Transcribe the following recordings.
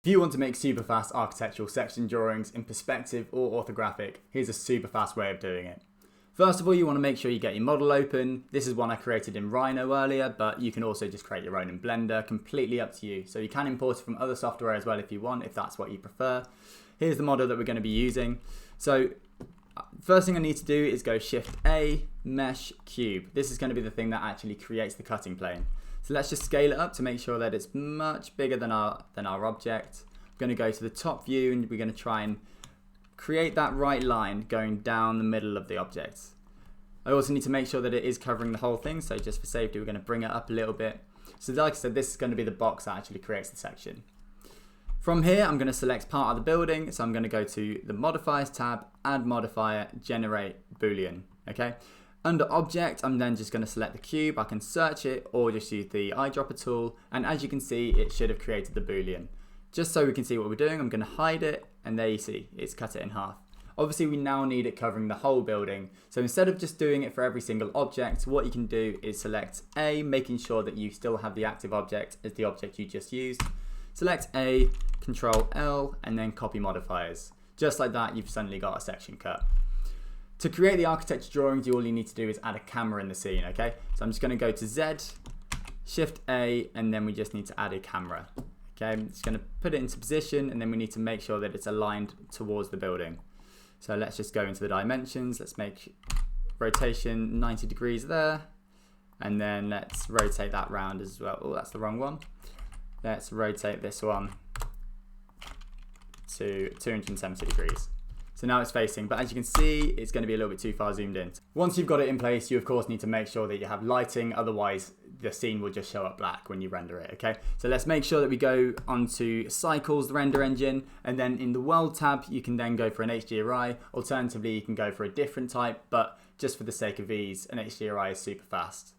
If you want to make super fast architectural section drawings in perspective or orthographic, here's a super fast way of doing it. First of all, you want to make sure you get your model open. This is one I created in Rhino earlier, but you can also just create your own in Blender, completely up to you. So you can import it from other software as well if you want, if that's what you prefer. Here's the model that we're going to be using. So first thing I need to do is go Shift A, Mesh, Cube. This is going to be the thing that actually creates the cutting plane. So let's just scale it up to make sure that it's much bigger than our object. I'm going to go to the top view and we're going to try and create that right line going down the middle of the object. I also need to make sure that it is covering the whole thing, so just for safety we're going to bring it up a little bit. So like I said, this is going to be the box that actually creates the section. From here I'm going to select part of the building, so I'm going to go to the Modifiers tab, Add Modifier, Generate Boolean. Okay. Under Object, I'm then just going to select the cube. I can search it or just use the eyedropper tool, and as you can see, it should have created the Boolean. Just so we can see what we're doing, I'm going to hide it, and there you see, it's cut it in half. Obviously, we now need it covering the whole building, so instead of just doing it for every single object, what you can do is select A, making sure that you still have the active object as the object you just used. Select A, Control L, and then copy modifiers. Just like that, you've suddenly got a section cut. To create the architecture drawings, all you need to do is add a camera in the scene, okay? So I'm just going to go to Z, Shift A, and then we just need to add a camera. Okay, I'm just going to put it into position, and then we need to make sure that it's aligned towards the building. So let's just go into the dimensions. Let's make rotation 90 degrees there, and then let's rotate that round as well. Oh, that's the wrong one. Let's rotate this one to 270 degrees. So now it's facing, but as you can see, it's going to be a little bit too far zoomed in. Once you've got it in place, you of course need to make sure that you have lighting, otherwise the scene will just show up black when you render it, okay? So let's make sure that we go onto Cycles, the render engine, and then in the World tab, you can then go for an HDRI. Alternatively, you can go for a different type, but just for the sake of ease, an HDRI is super fast.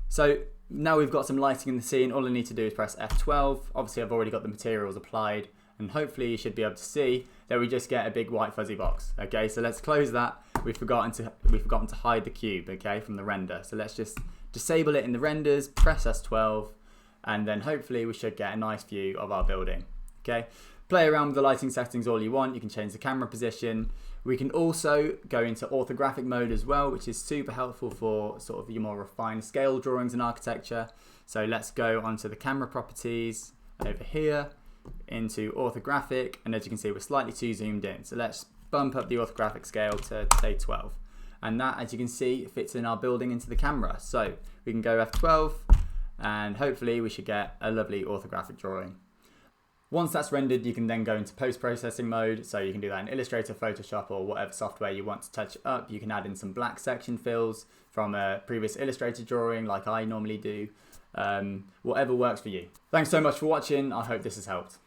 So now we've got some lighting in the scene, all I need to do is press F12. Obviously, I've already got the materials applied, and hopefully you should be able to see that we just get a big white fuzzy box. Okay, so let's close that. We've forgotten to hide the cube, okay, from the render. So let's just disable it in the renders, press S12, and then hopefully we should get a nice view of our building. Okay, play around with the lighting settings all you want. You can change the camera position. We can also go into orthographic mode as well, which is super helpful for sort of your more refined scale drawings and architecture. So let's go onto the camera properties over here, into orthographic, and as you can see we're slightly too zoomed in, so let's bump up the orthographic scale to say 12, and that, as you can see, fits in our building into the camera. So we can go F12 and hopefully we should get a lovely orthographic drawing. Once that's rendered, you can then go into post-processing mode, so you can do that in Illustrator, Photoshop, or whatever software you want to touch up. You can add in some black section fills from a previous Illustrator drawing like I normally do. Whatever works for you. Thanks so much for watching. I hope this has helped.